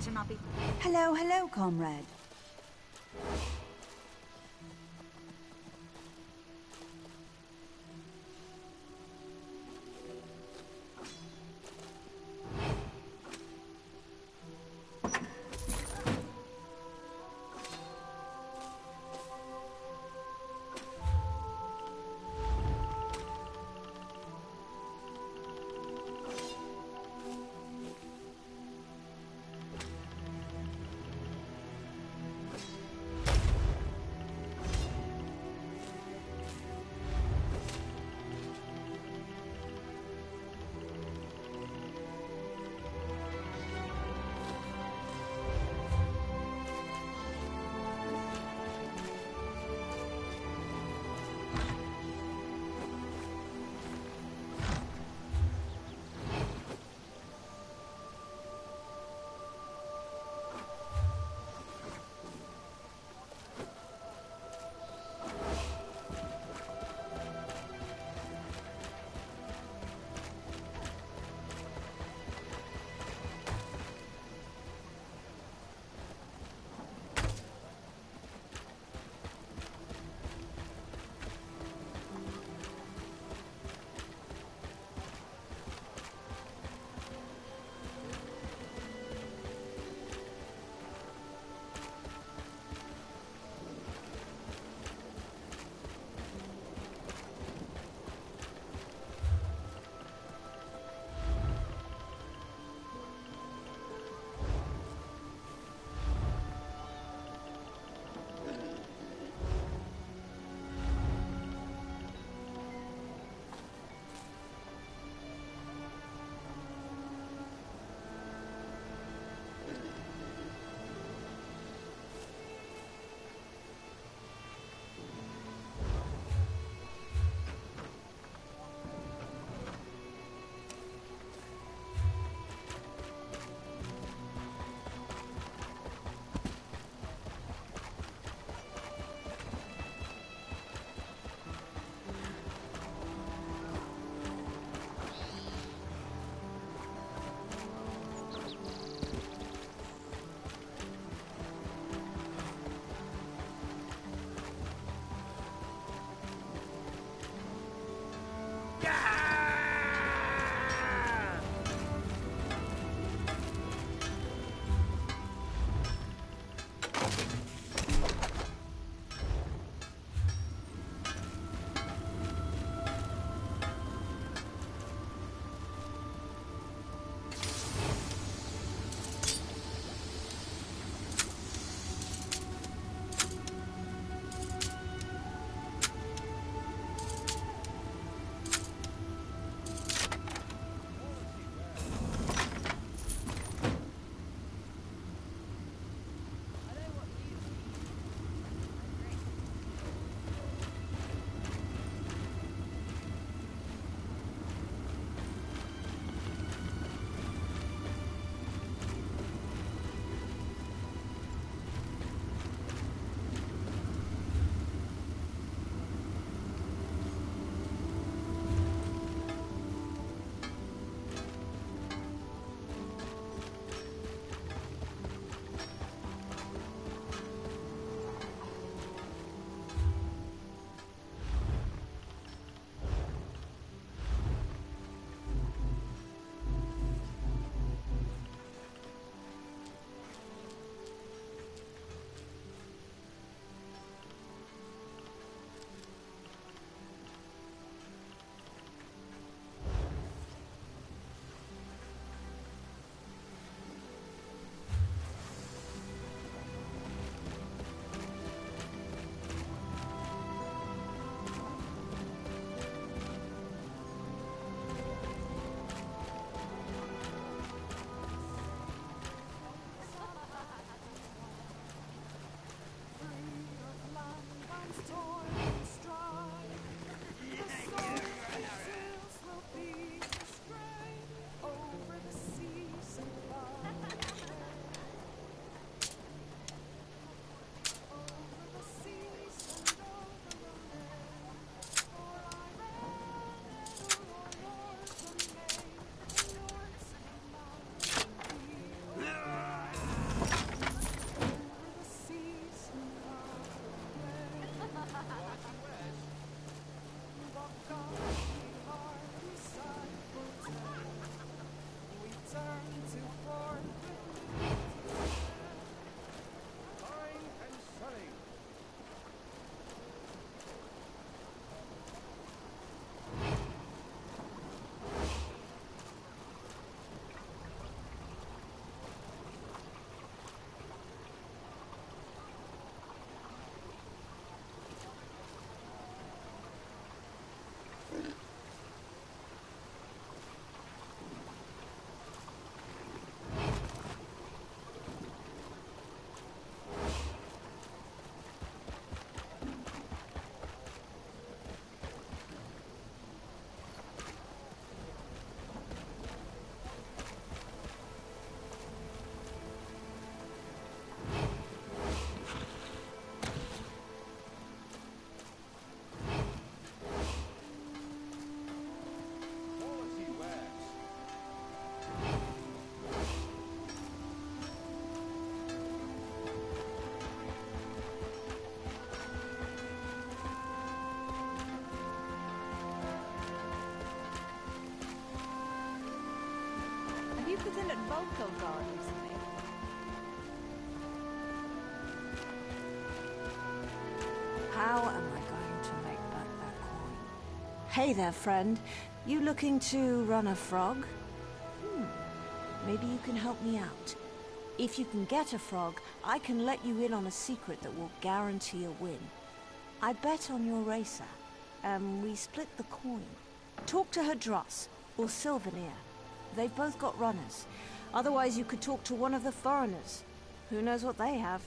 Better not be. Hello, hello, comrade. Have you put in at Volko Guard recently? How am I going to make back that coin? Hey there, friend. You looking to run a frog? Maybe you can help me out. If you can get a frog, I can let you in on a secret that will guarantee a win. I bet on your racer, and we split the coin. Talk to Hadross, or Sylvanir. They've both got runners. Otherwise, you could talk to one of the foreigners. Who knows what they have?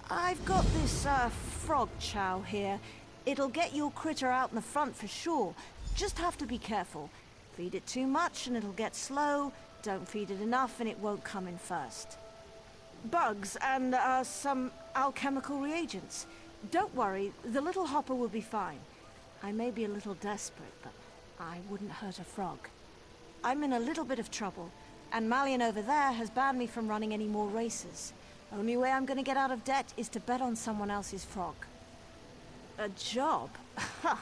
I've got this, frog chow here. It'll get your critter out in the front for sure. Just have to be careful. Feed it too much and it'll get slow. Don't feed it enough and it won't come in first. Bugs and, some alchemical reagents. Don't worry, the little hopper will be fine. I may be a little desperate, but I wouldn't hurt a frog. I'm in a little bit of trouble, and Malian over there has banned me from running any more races. Only way I'm gonna get out of debt is to bet on someone else's frog. A job? Ha!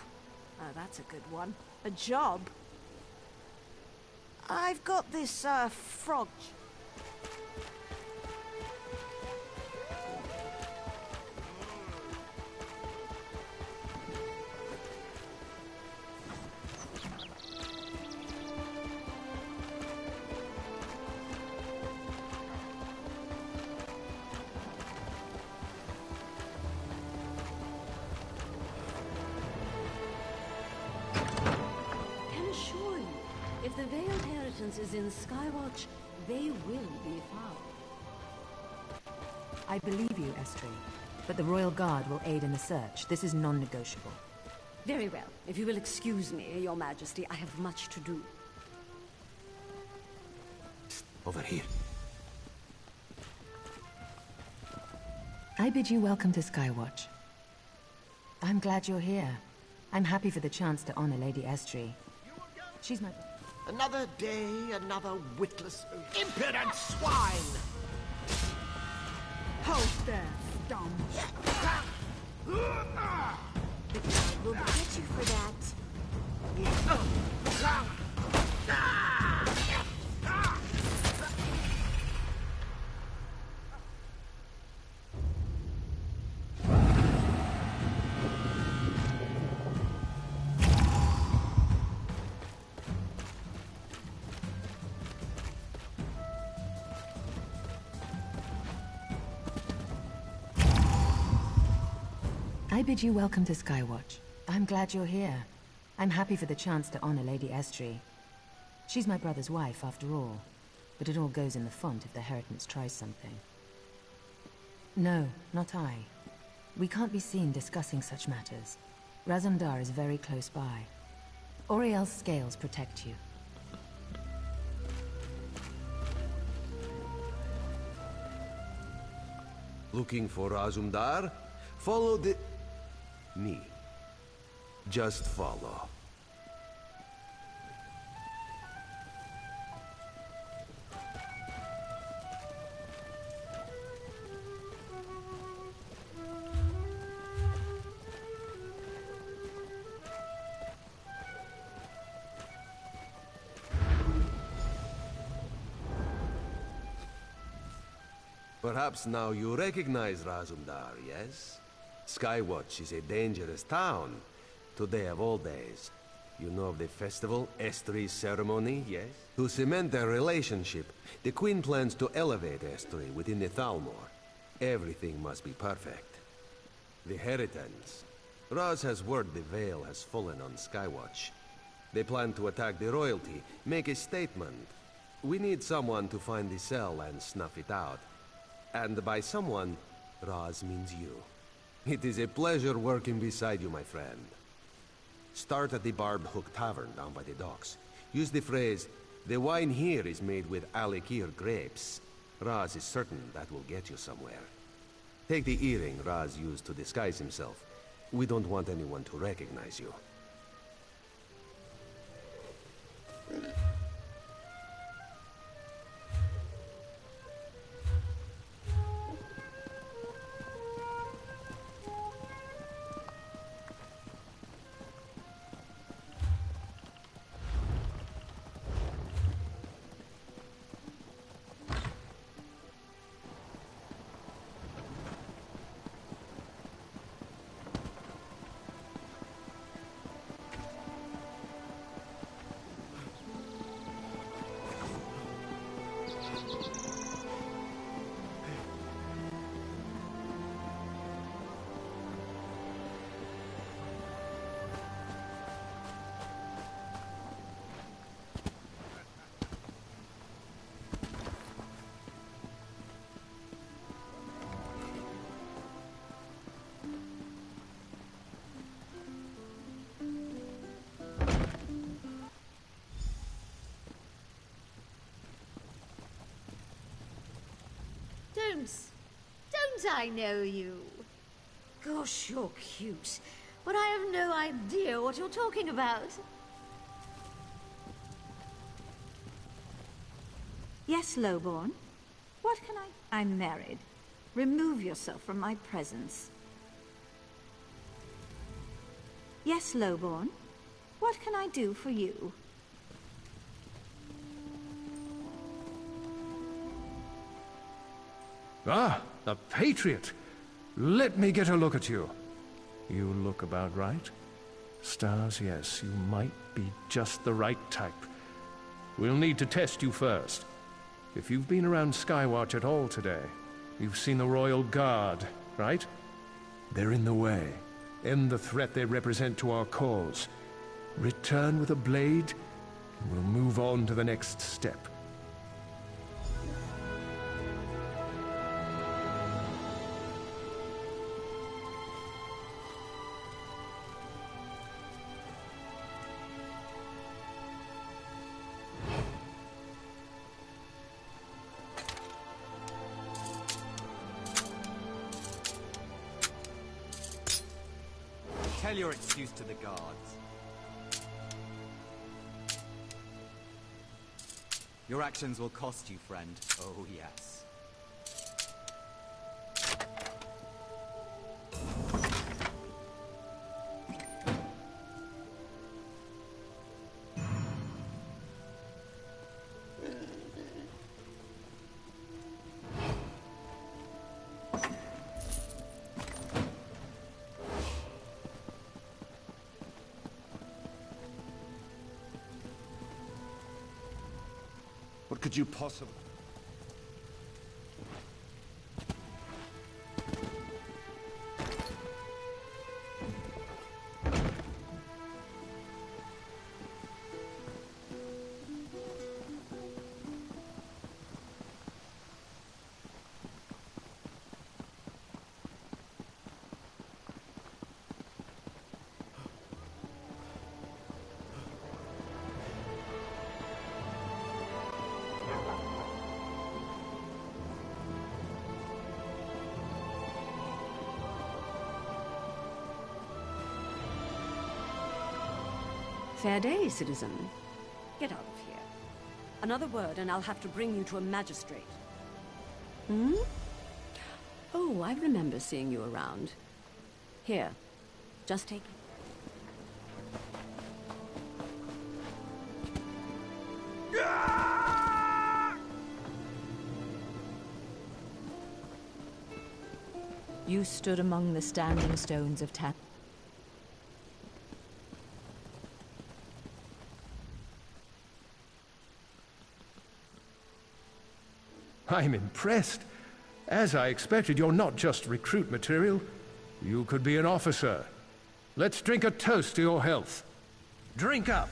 Oh, that's a good one. A job? I've got this, frog... If the Veiled Inheritance is in Skywatch, they will be found. I believe you, Estri, but the Royal Guard will aid in the search. This is non-negotiable. Very well. If you will excuse me, Your Majesty, I have much to do. Over here. I bid you welcome to Skywatch. I'm glad you're here. I'm happy for the chance to honor Lady Estri. She's my... Another day, another witless, impudent swine! Hold there, dumb. The guard will get you for that. I bid you welcome to Skywatch. I'm glad you're here. I'm happy for the chance to honor Lady Estri. She's my brother's wife, after all. But it all goes in the font if the Inheritance tries something. No, not I. We can't be seen discussing such matters. Razumdar is very close by. Oriel's scales protect you. Looking for Razumdar? Follow the... me. Just follow. Perhaps now you recognize Razumdar, yes? Skywatch is a dangerous town. Today of all days. You know of the festival, Estri ceremony, yes? To cement their relationship, the Queen plans to elevate Estri within the Thalmor. Everything must be perfect. The Heritans. Raz has word the veil has fallen on Skywatch. They plan to attack the royalty, make a statement. We need someone to find the cell and snuff it out. And by someone, Raz means you. It is a pleasure working beside you, my friend. Start at the Barbed Hook Tavern down by the docks. Use the phrase, "The wine here is made with Alikir grapes." Raz is certain that will get you somewhere. Take the earring Raz used to disguise himself. We don't want anyone to recognize you. Don't I know you? Gosh, you're cute, but I have no idea what you're talking about. Yes, Lowborn. What can I'm married. Remove yourself from my presence. Yes, Lowborn. What can I do for you? Ah, the Patriot! Let me get a look at you. You look about right. Stars, yes, you might be just the right type. We'll need to test you first. If you've been around Skywatch at all today, you've seen the Royal Guard, right? They're in the way. End the threat they represent to our cause. Return with a blade, and we'll move on to the next step. Tell your excuse to the guards. Your actions will cost you, friend. Oh, yes. What could you possibly... Fair day, citizen. Get out of here. Another word and I'll have to bring you to a magistrate. Hmm? Oh, I remember seeing you around. Here, just take it. You stood among the standing stones of Tan. I'm impressed. As I expected, you're not just recruit material. You could be an officer. Let's drink a toast to your health. Drink up!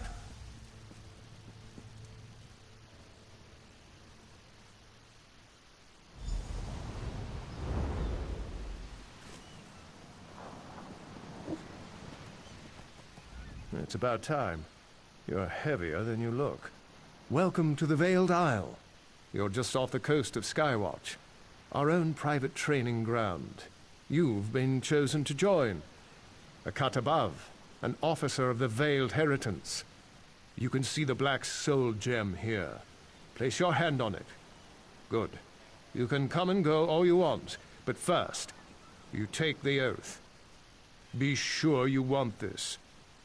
It's about time. You're heavier than you look. Welcome to the Veiled Isle. You're just off the coast of Skywatch, our own private training ground. You've been chosen to join. A cut above, an officer of the Veiled Heritance. You can see the black soul gem here. Place your hand on it. Good. You can come and go all you want, but first, you take the oath. Be sure you want this.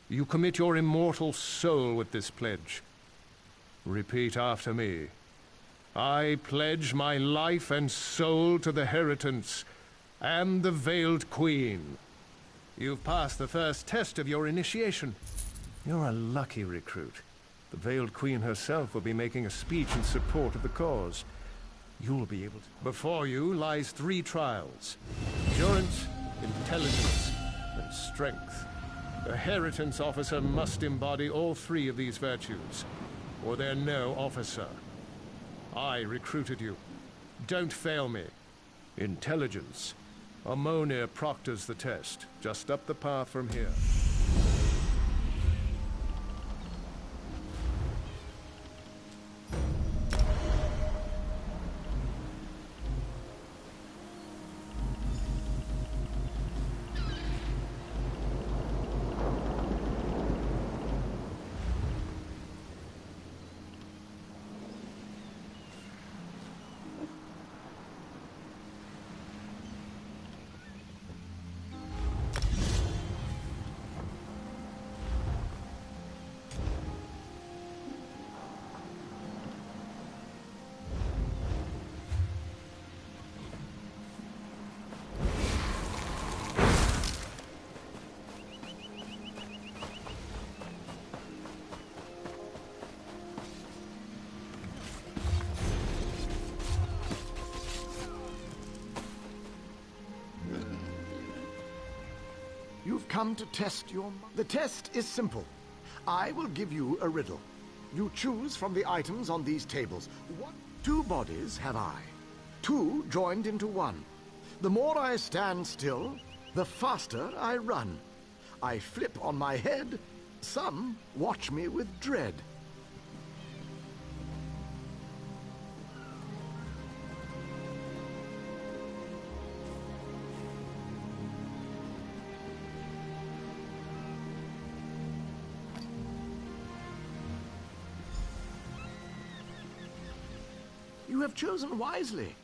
You commit your immortal soul with this pledge. Repeat after me. I pledge my life and soul to the Heritance and the Veiled Queen. You've passed the first test of your initiation. You're a lucky recruit. The Veiled Queen herself will be making a speech in support of the cause. You'll be able to... Before you lies 3 trials. Endurance, intelligence, and strength. A Heritance officer must embody all 3 of these virtues, or they're no officer. I recruited you. Don't fail me. Intelligence. Ammonia proctors the test, just up the path from here. You've come to test your... The test is simple. I will give you a riddle. You choose from the items on these tables. 2 bodies have I. 2 joined into 1. The more I stand still, the faster I run. I flip on my head. Some watch me with dread. You have chosen wisely.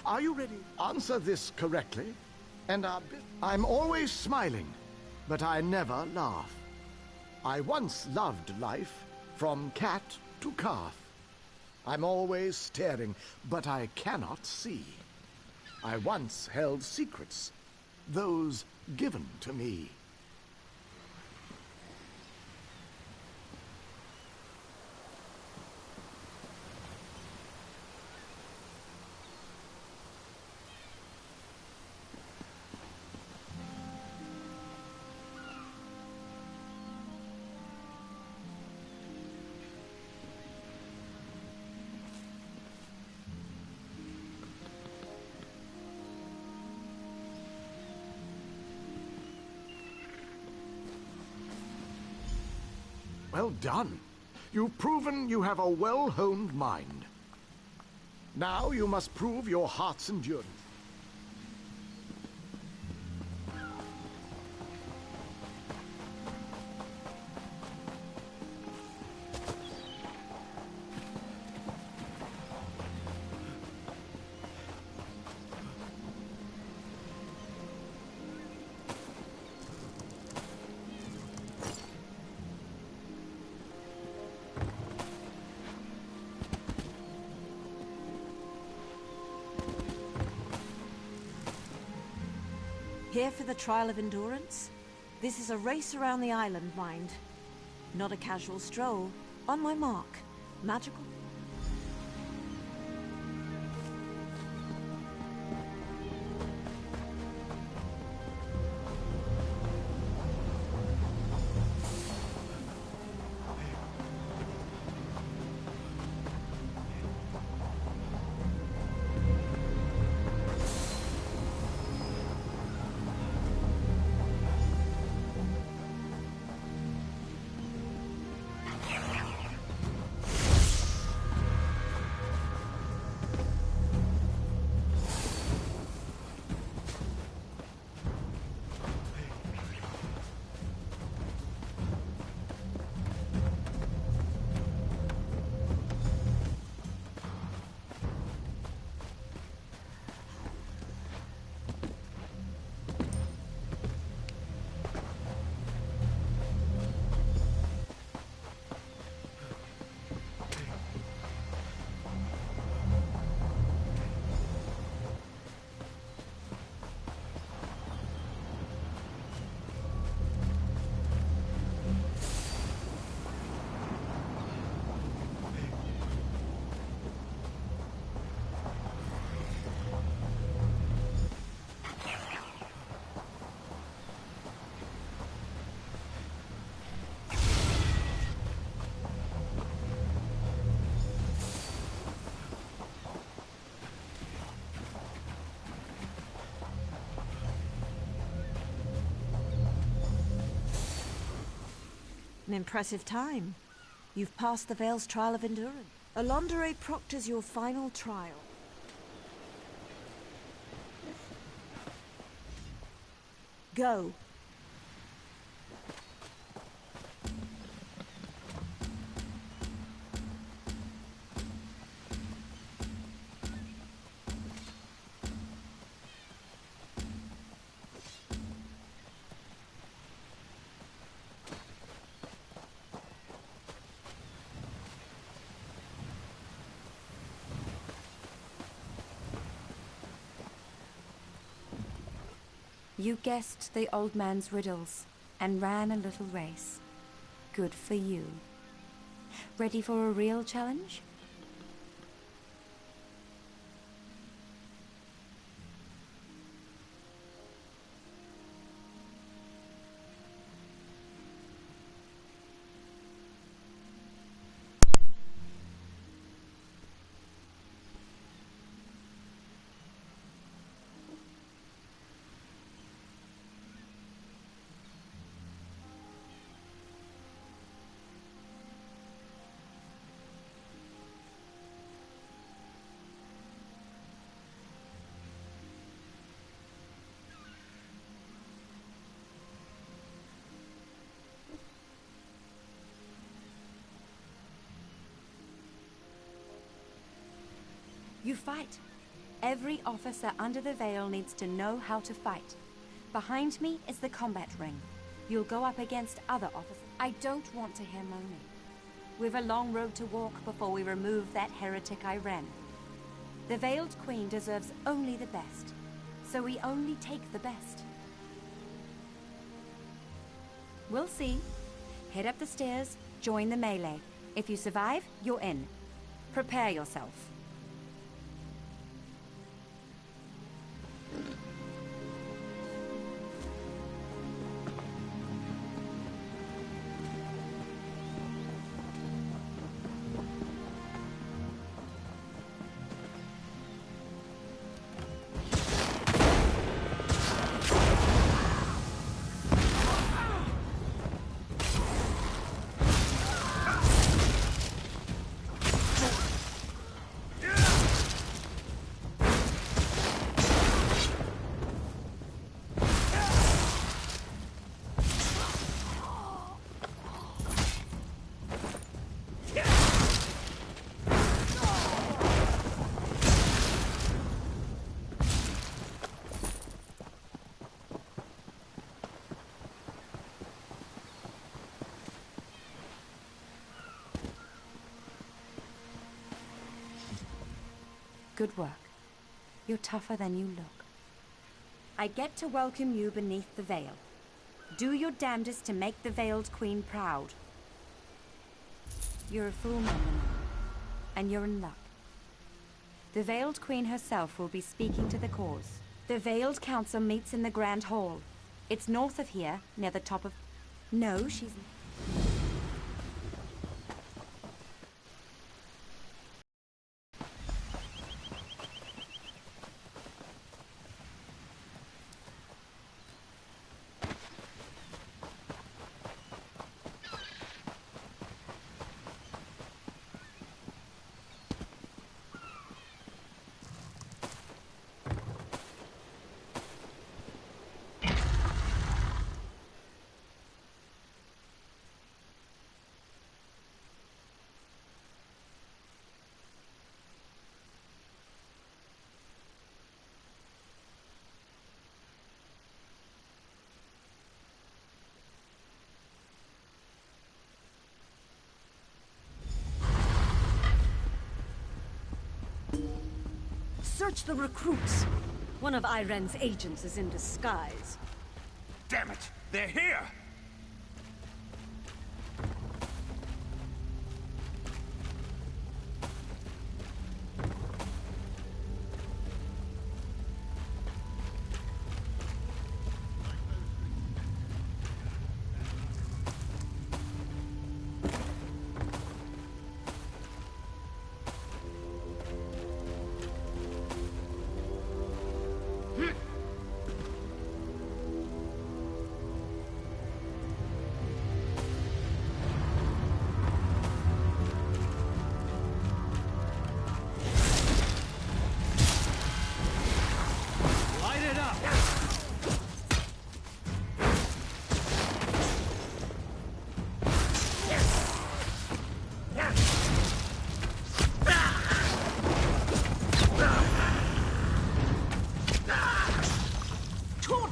Are you ready? Answer this correctly, and I'm always smiling, but I never laugh. I once loved life, from cat to calf. I'm always staring, but I cannot see. I once held secrets, those given to me. Well done. You've proven you have a well-honed mind. Now you must prove your heart's endurance. Here for the trial of endurance? This is a race around the island, mind. Not a casual stroll. On my mark. Magical. An impressive time. You've passed the Vale's trial of endurance. Alondere proctors your final trial. Go. You guessed the old man's riddles and ran a little race. Good for you. Ready for a real challenge? You fight. Every officer under the Veil needs to know how to fight. Behind me is the combat ring. You'll go up against other officers. I don't want to hear moaning. We've a long road to walk before we remove that heretic Iren. The Veiled Queen deserves only the best, so we only take the best. We'll see. Head up the stairs, join the melee. If you survive, you're in. Prepare yourself. Good work. You're tougher than you look. I get to welcome you beneath the veil. Do your damnedest to make the Veiled Queen proud. You're a full member, and you're in luck. The Veiled Queen herself will be speaking to the cause. The Veiled Council meets in the Grand Hall. It's north of here, near the top of... No, she's... Search the recruits. One of Iren's agents is in disguise. Damn it! They're here!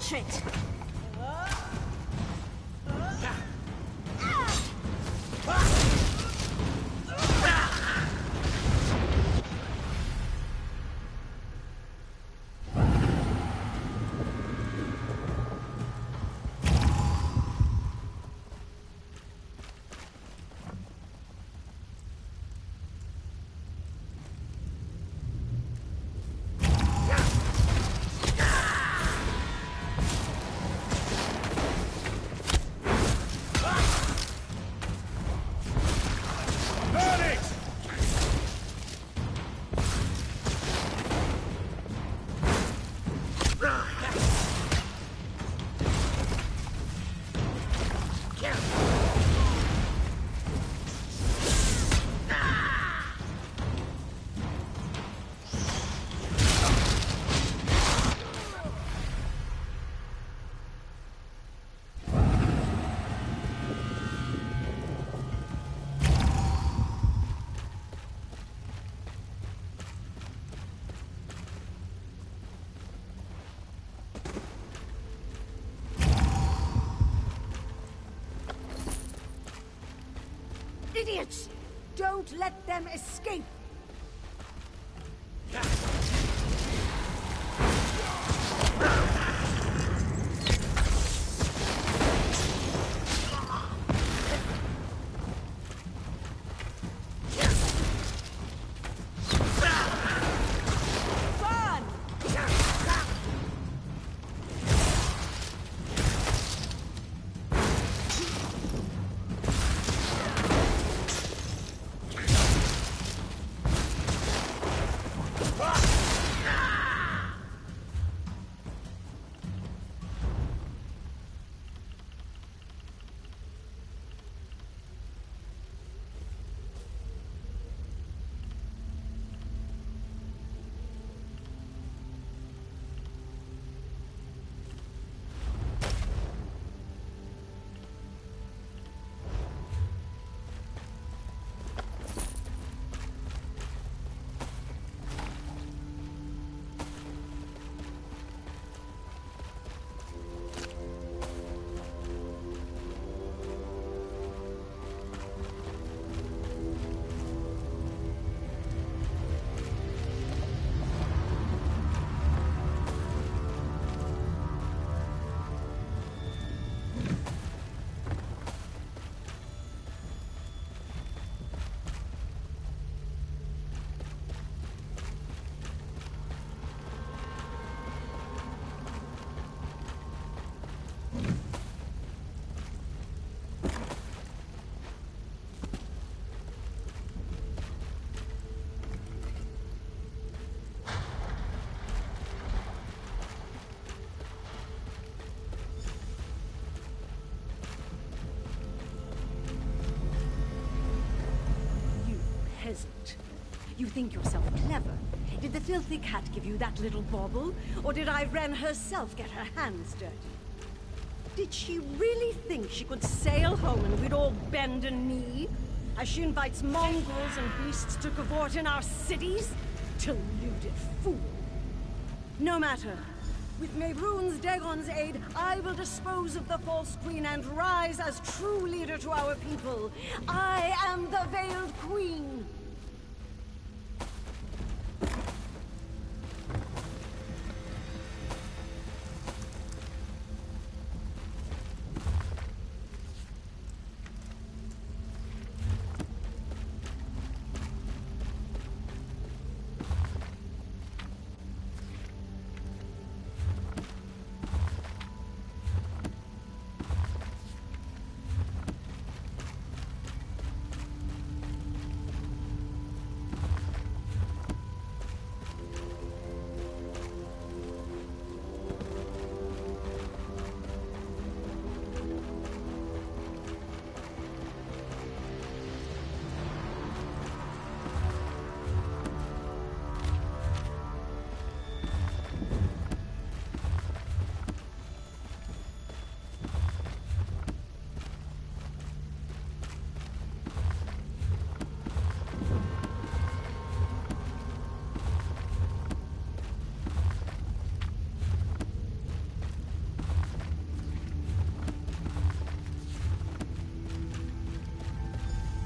Shit! Idiots! Don't let them escape! peasant. You think yourself clever. Did the filthy cat give you that little bauble? Or did Irene herself get her hands dirty? Did she really think she could sail home and we'd all bend a knee? As she invites mongrels and beasts to cavort in our cities? Deluded fool. No matter. With Mehrunes Dagon's aid, I will dispose of the false queen and rise as true leader to our people. I am the Veiled Queen.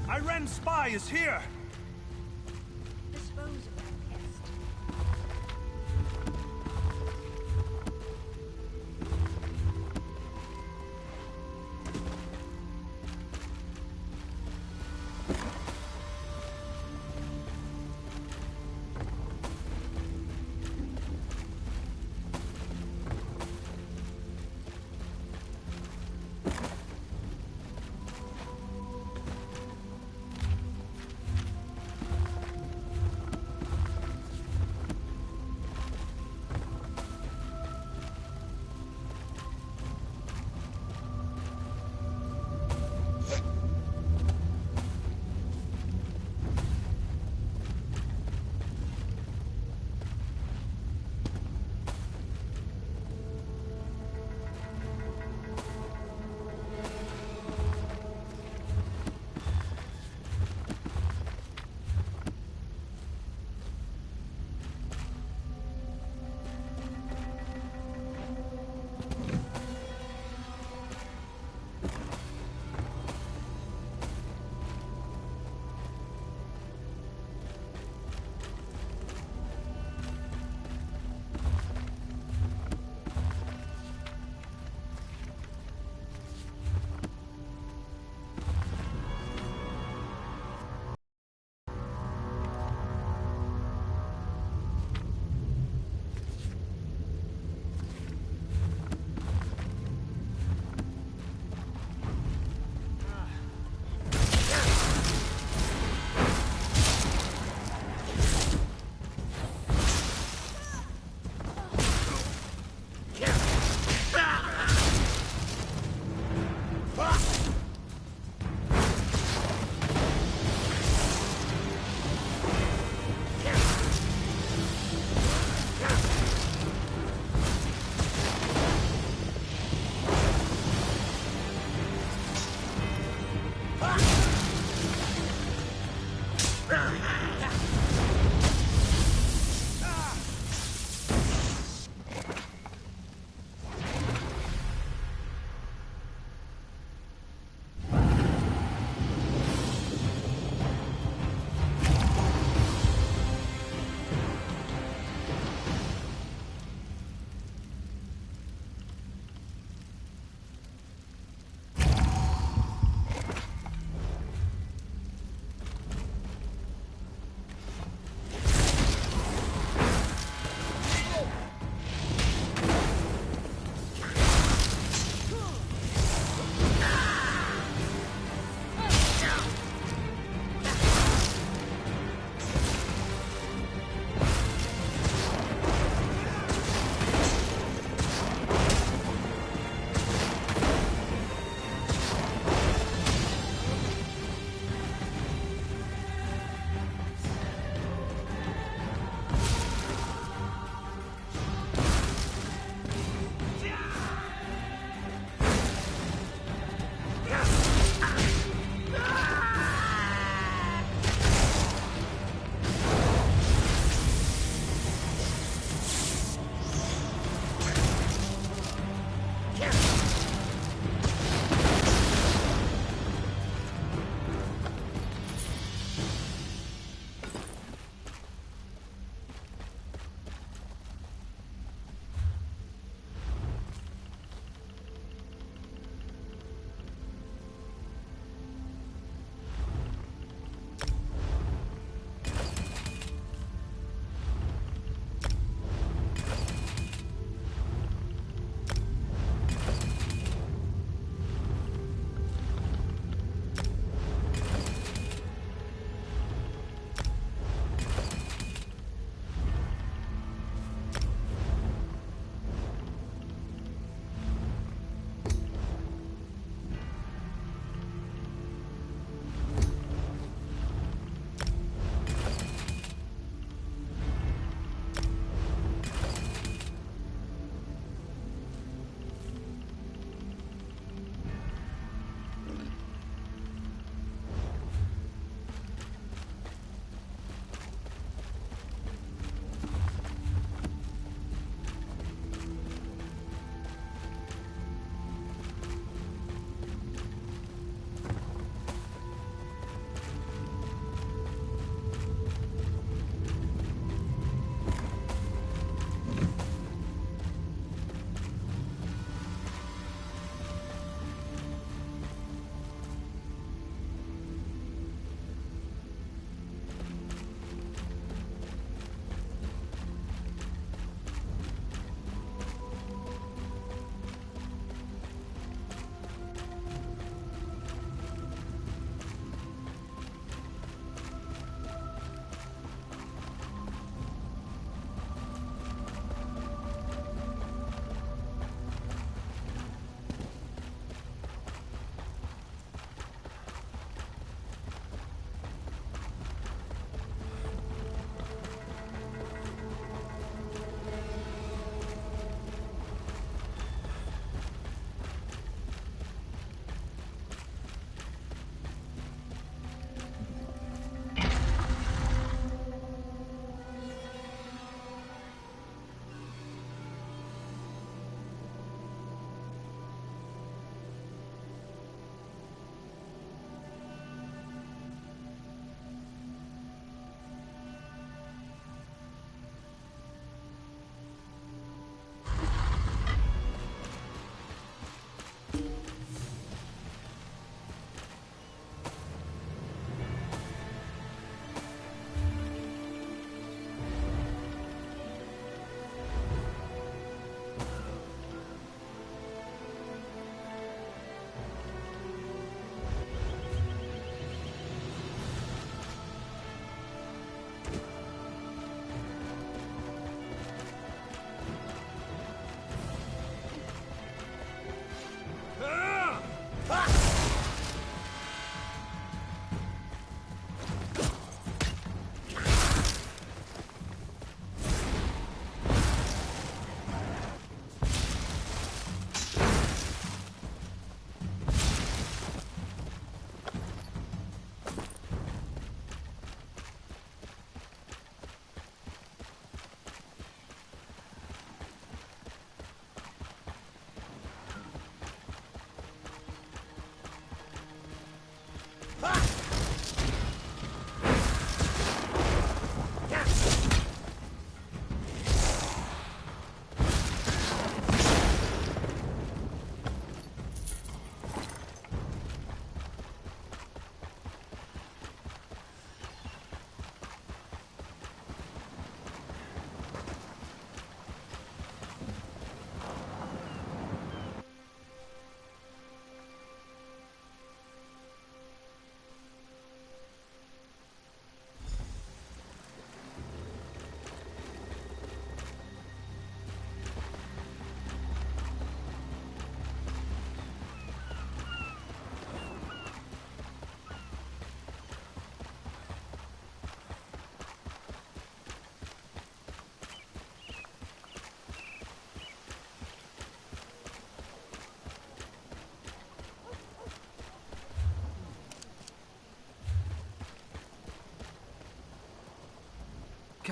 Irene's spy is here! Dispose of that pest.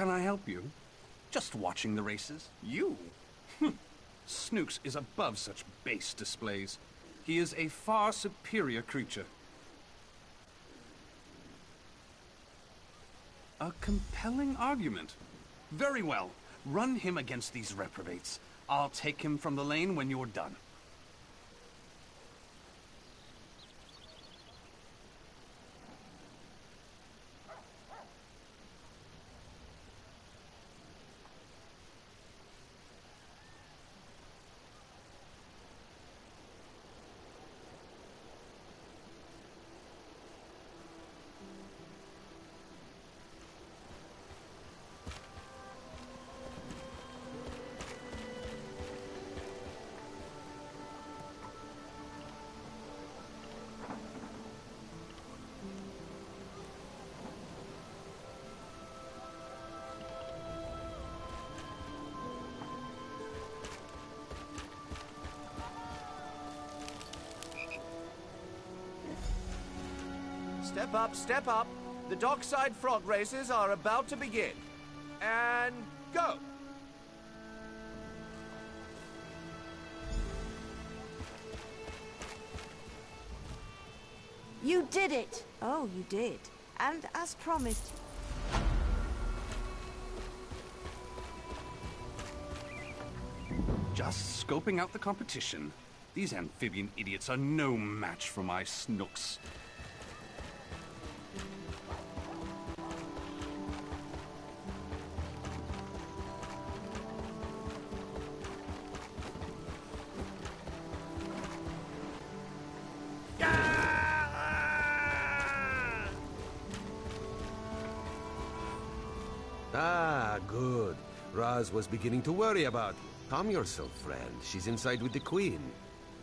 can I help you? Just watching the races? You? Snooks is above such base displays. He is a far superior creature. A compelling argument. Very well. Run him against these reprobates. I'll take him from the lane when you're done. Step up, step up. The dockside frog races are about to begin. And go! You did it! Oh, you did. And as promised... Just scoping out the competition. These amphibian idiots are no match for my snooks. Ah, good. Raz was beginning to worry about you. Calm yourself, friend. She's inside with the Queen.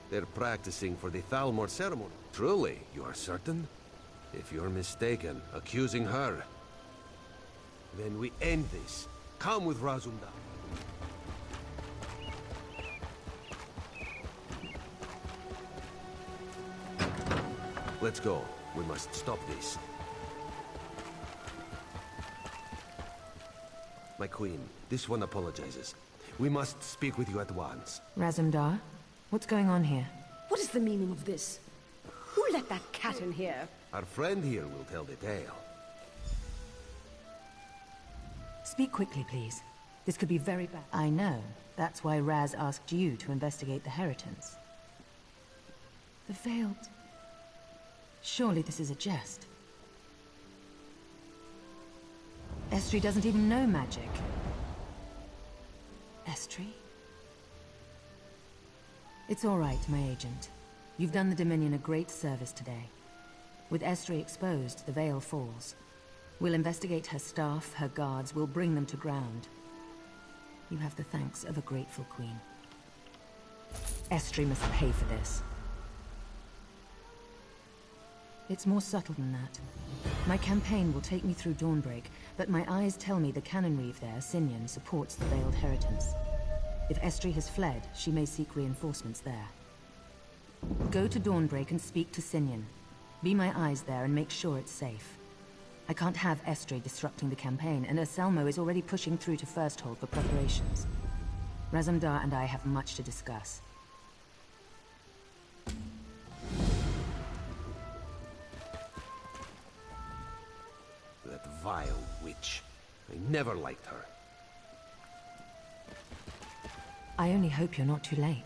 They're practicing for the Thalmor ceremony. Truly, you are certain? If you're mistaken, accusing her, then we end this. Come with Razumdar. Let's go. We must stop this. My queen, this one apologizes. We must speak with you at once. Razumdar, what's going on here? What is the meaning of this? Who let that cat in here? Our friend here will tell the tale. Speak quickly, please. This could be very bad. I know. That's why Raz asked you to investigate the Heritance. The Veiled... Surely this is a jest. Estri doesn't even know magic. Estri? It's all right, my agent. You've done the Dominion a great service today. With Estri exposed, the Veil falls. We'll investigate her staff, her guards, we'll bring them to ground. You have the thanks of a grateful queen. Estri must pay for this. It's more subtle than that. My campaign will take me through Dawnbreak, but my eyes tell me the cannon reeve there, Sinyan, supports the Veiled Heritance. If Estri has fled, she may seek reinforcements there. Go to Dawnbreak and speak to Sinyan. Be my eyes there and make sure it's safe. I can't have Estri disrupting the campaign, and Anselmo is already pushing through to Firsthold for preparations. Razumdar and I have much to discuss. That vile witch. I never liked her. I only hope you're not too late.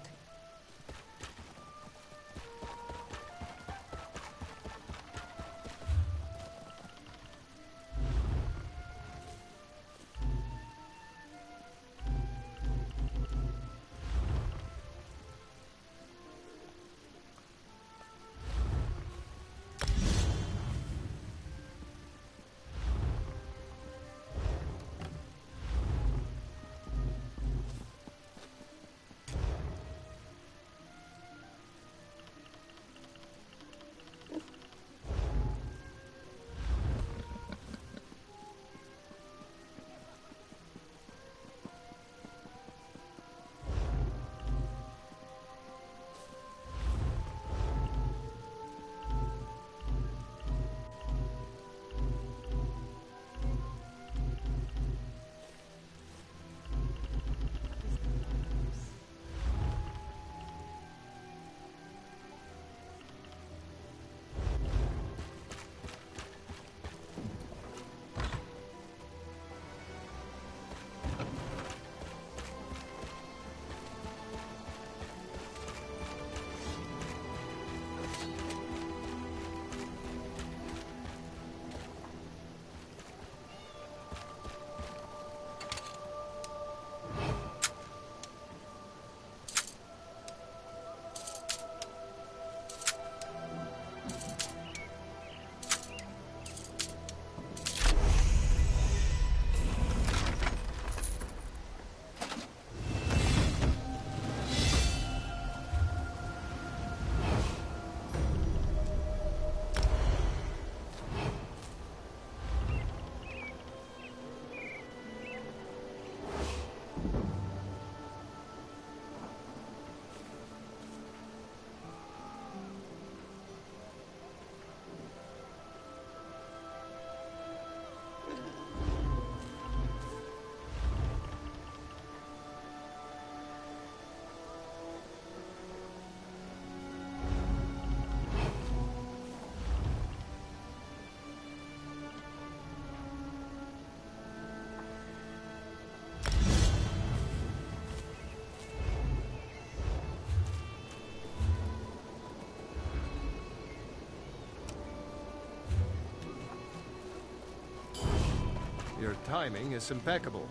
Your timing is impeccable.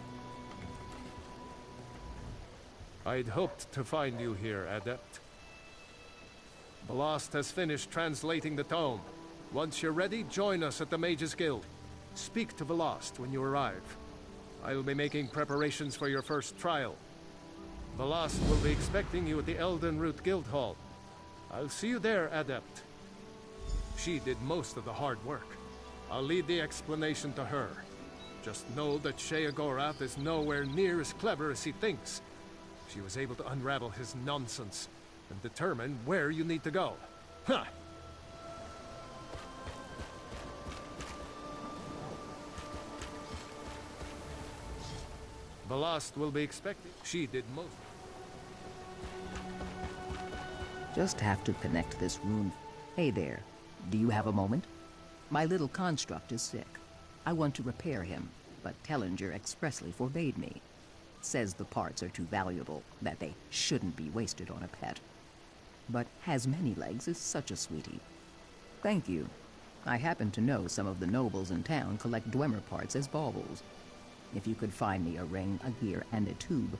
I'd hoped to find you here, Adept. Ballast has finished translating the tome. Once you're ready, join us at the Mages Guild. Speak to Velast when you arrive. I'll be making preparations for your first trial. Velast will be expecting you at the Elden Root Guild Hall. I'll see you there, Adept. She did most of the hard work. I'll leave the explanation to her. Just know that Sheogorath is nowhere near as clever as he thinks. She was able to unravel his nonsense and determine where you need to go. Huh! Velast will be expecting. She did most. Just have to connect this rune. Hey there, do you have a moment? My little construct is sick. I want to repair him, but Tellinger expressly forbade me. Says the parts are too valuable, that they shouldn't be wasted on a pet. But has many legs is such a sweetie. Thank you. I happen to know some of the nobles in town collect Dwemer parts as baubles. If you could find me a ring, a gear, and a tube,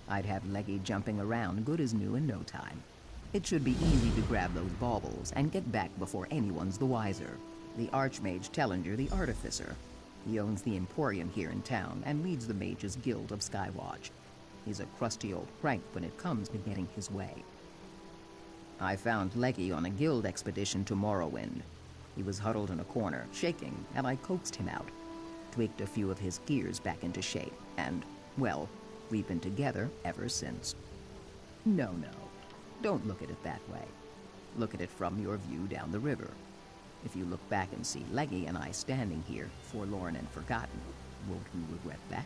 I'd have Leggy jumping around good as new in no time. It should be easy to grab those baubles and get back before anyone's the wiser. The Archmage Tellinger the Artificer. He owns the Emporium here in town and leads the Mages Guild of Skywatch. He's a crusty old crank when it comes to getting his way. I found Leggy on a guild expedition to Morrowind. He was huddled in a corner, shaking, and I coaxed him out. Tweaked a few of his gears back into shape, and, well, we've been together ever since. No, don't look at it that way. Look at it from your view down the river. If you look back and see Leggy and I standing here, forlorn and forgotten, won't you regret that?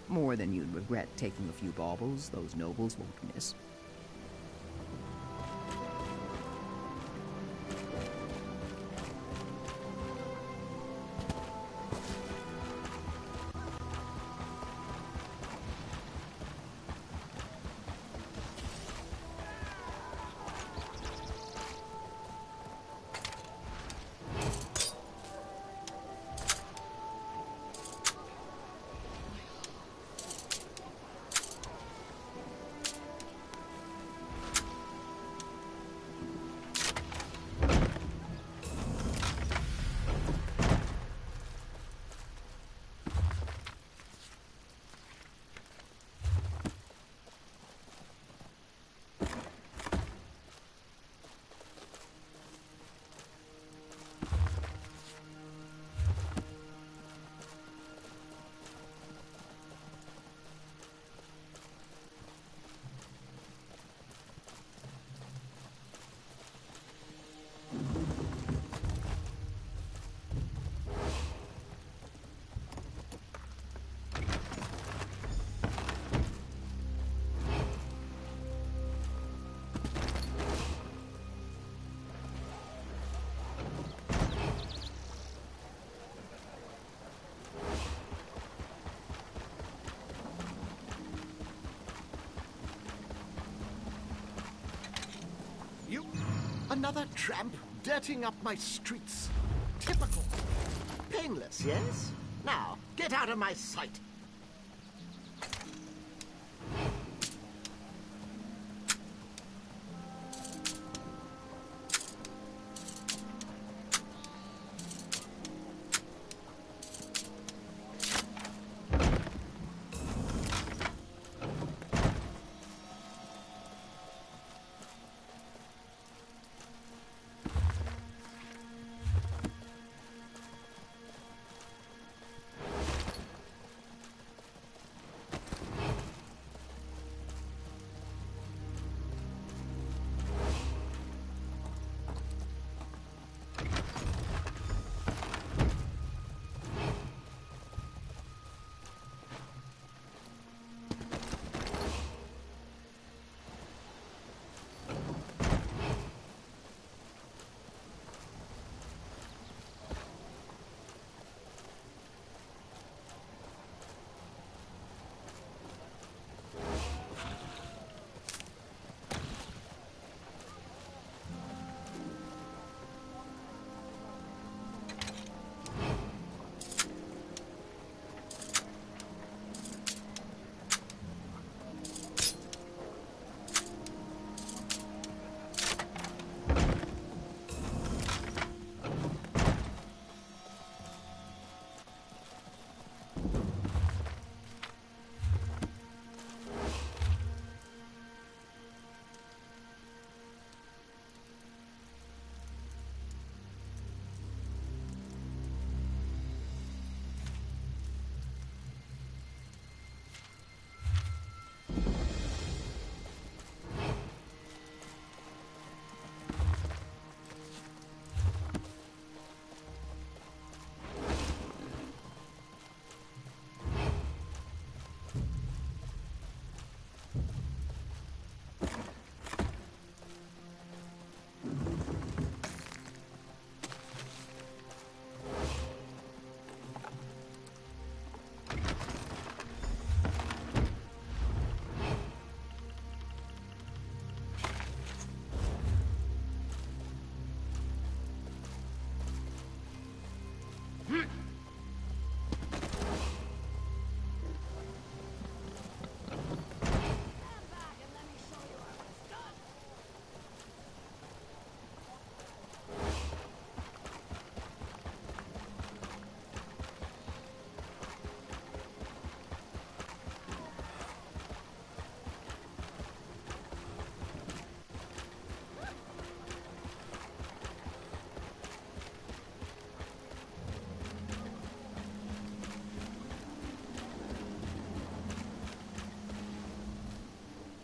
More than you'd regret taking a few baubles those nobles won't miss. Another tramp dirtying up my streets. Typical. Painless, yes? Now, get out of my sight.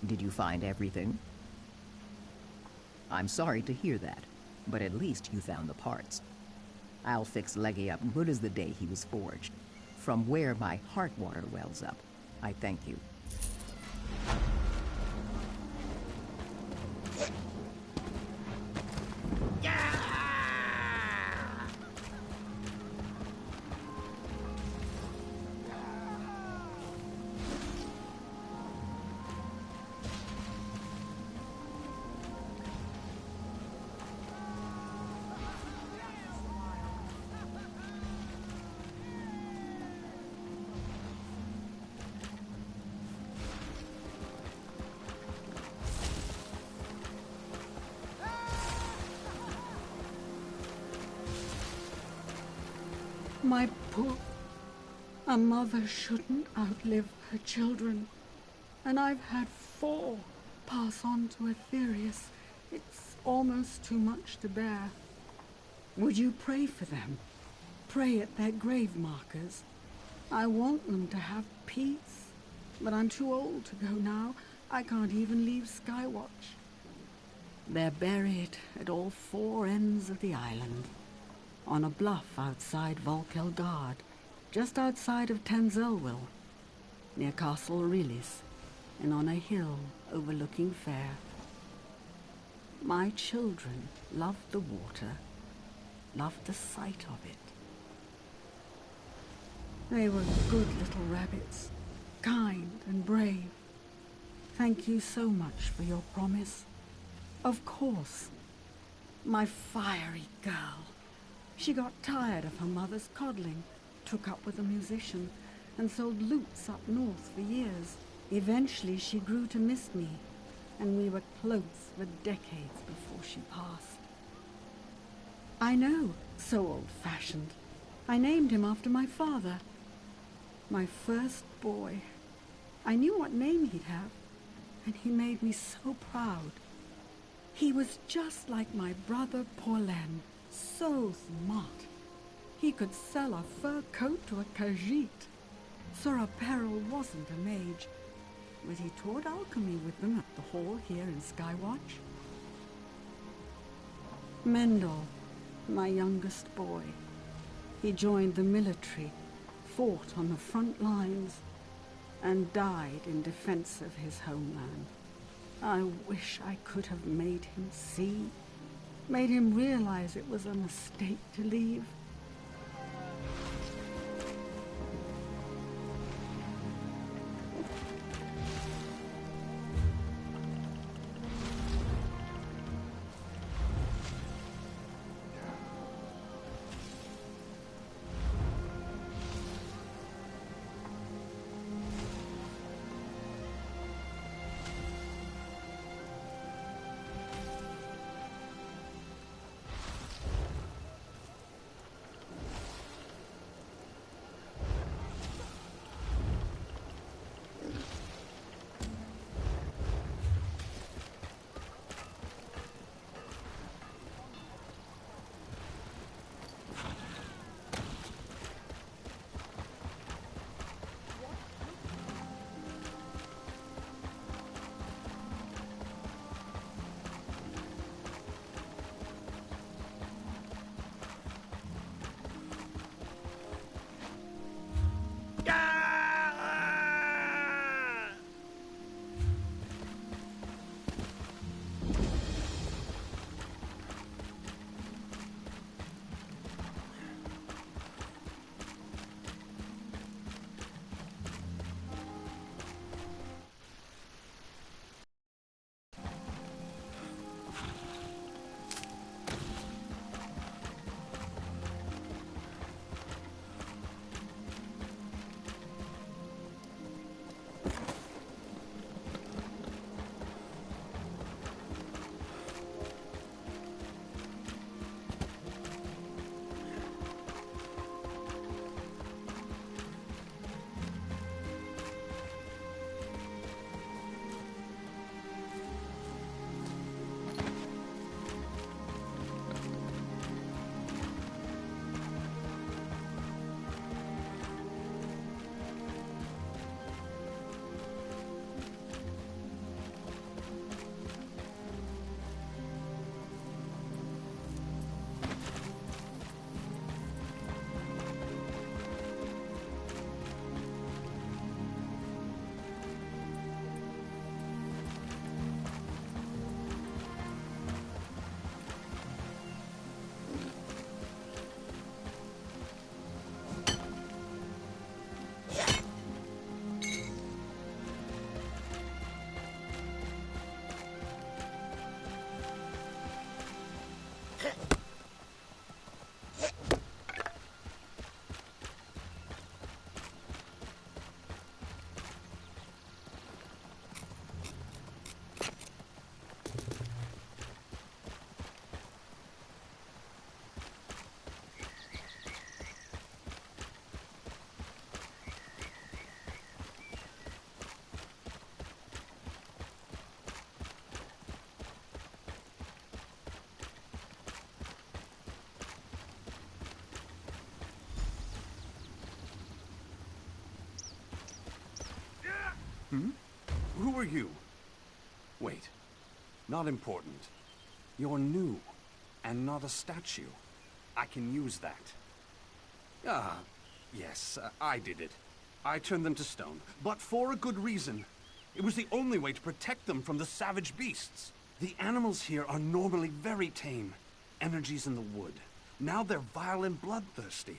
Did you find everything? I'm sorry to hear that, but at least you found the parts. I'll fix Leggy up good as the day he was forged. From where my heart water wells up, I thank you. My poor... A mother shouldn't outlive her children. And I've had 4 pass on to Aetherius. It's almost too much to bear. Would you pray for them? Pray at their grave markers. I want them to have peace. But I'm too old to go now. I can't even leave Skywatch. They're buried at all 4 ends of the island. On a bluff outside Volkelgard, just outside of Tenzelwil, near Castle Aurelis, and on a hill overlooking Fair. My children loved the water, loved the sight of it. They were good little rabbits, kind and brave. Thank you so much for your promise. Of course, my fiery girl. She got tired of her mother's coddling, took up with a musician, and sold lutes up north for years. Eventually she grew to miss me, and we were close for decades before she passed. I know, so old-fashioned. I named him after my father. My first boy. I knew what name he'd have, and he made me so proud. He was just like my brother Porlen. So smart. He could sell a fur coat to a Khajiit. Sir Peril wasn't a mage, but he taught alchemy with them at the hall here in Skywatch. Mendel, my youngest boy. He joined the military, fought on the front lines, and died in defense of his homeland. I wish I could have made him see. Made him realize it was a mistake to leave. Hmm? Who are you? Wait. Not important. You're new, and not a statue. I can use that. Ah, yes, I did it. I turned them to stone, but for a good reason. It was the only way to protect them from the savage beasts. The animals here are normally very tame. Energies in the wood. Now they're vile and bloodthirsty.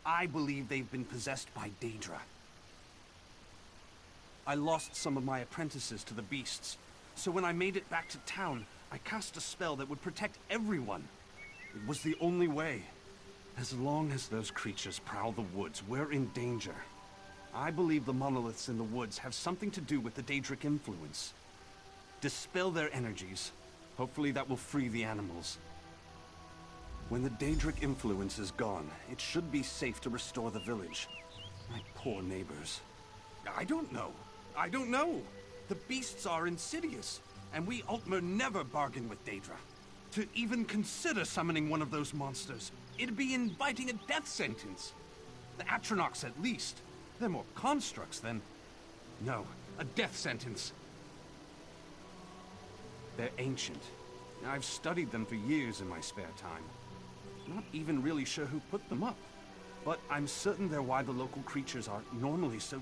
I believe they've been possessed by Daedra. I lost some of my apprentices to the beasts, so when I made it back to town, I cast a spell that would protect everyone. It was the only way. As long as those creatures prowl the woods, we're in danger. I believe the monoliths in the woods have something to do with the Daedric influence. Dispel their energies. Hopefully that will free the animals. When the Daedric influence is gone, it should be safe to restore the village. My poor neighbors. I don't know. I don't know. The beasts are insidious, and we Altmer never bargain with Daedra. To even consider summoning one of those monsters, it'd be inviting a death sentence. The Atronachs at least. They're more constructs than... No, a death sentence. They're ancient. I've studied them for years in my spare time. Not even really sure who put them up. But I'm certain they're why the local creatures are normally so...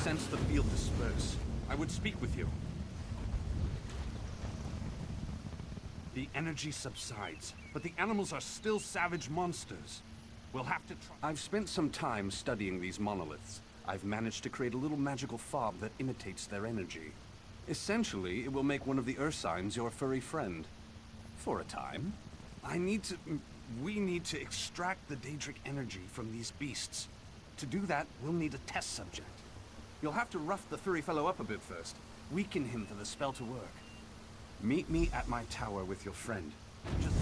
Sense the field disperse, I would speak with you. The energy subsides, but the animals are still savage monsters. We'll have to try. I've spent some time studying these monoliths. I've managed to create a little magical fob that imitates their energy. Essentially, it will make one of the Ursines your furry friend. For a time. We need to extract the Daedric energy from these beasts. To do that, we'll need a test subject. You'll have to rough the furry fellow up a bit first. weaken him for the spell to work. Meet me at my tower with your friend. Just...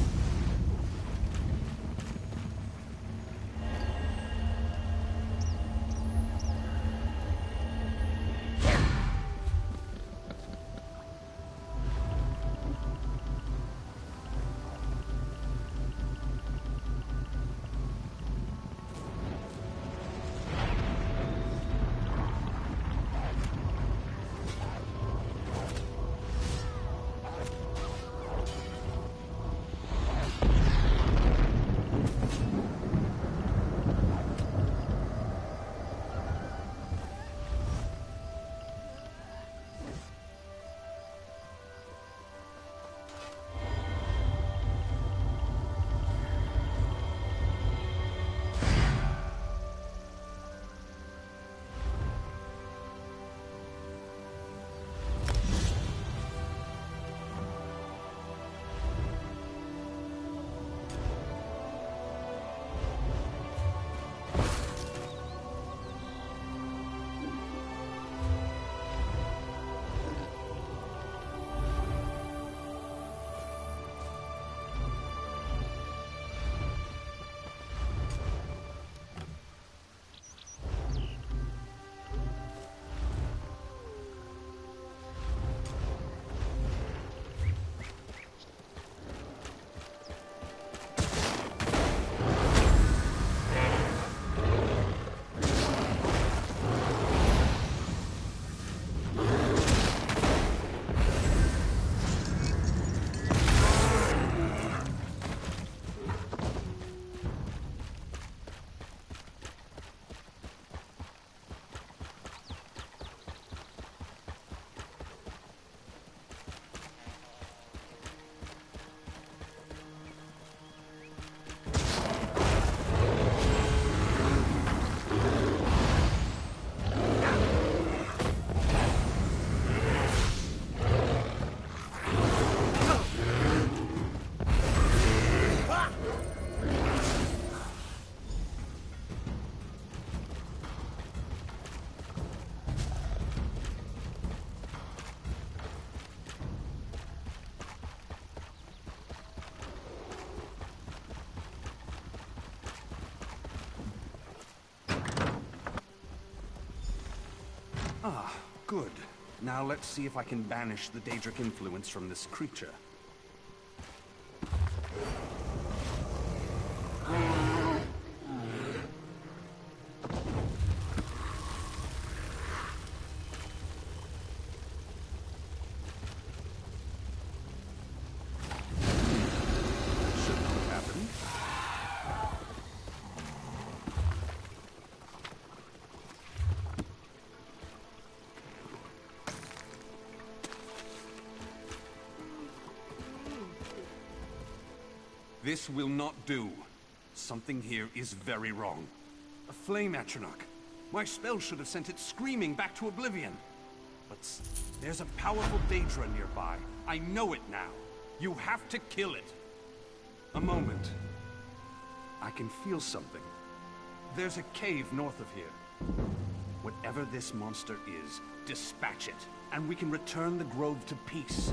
Ah, good. Now let's see if I can banish the Daedric influence from this creature. This will not do. Something here is very wrong. A flame atronach. My spell should have sent it screaming back to oblivion. But there's a powerful Daedra nearby. I know it now. You have to kill it. A moment. I can feel something. There's a cave north of here. Whatever this monster is, dispatch it, and we can return the grove to peace.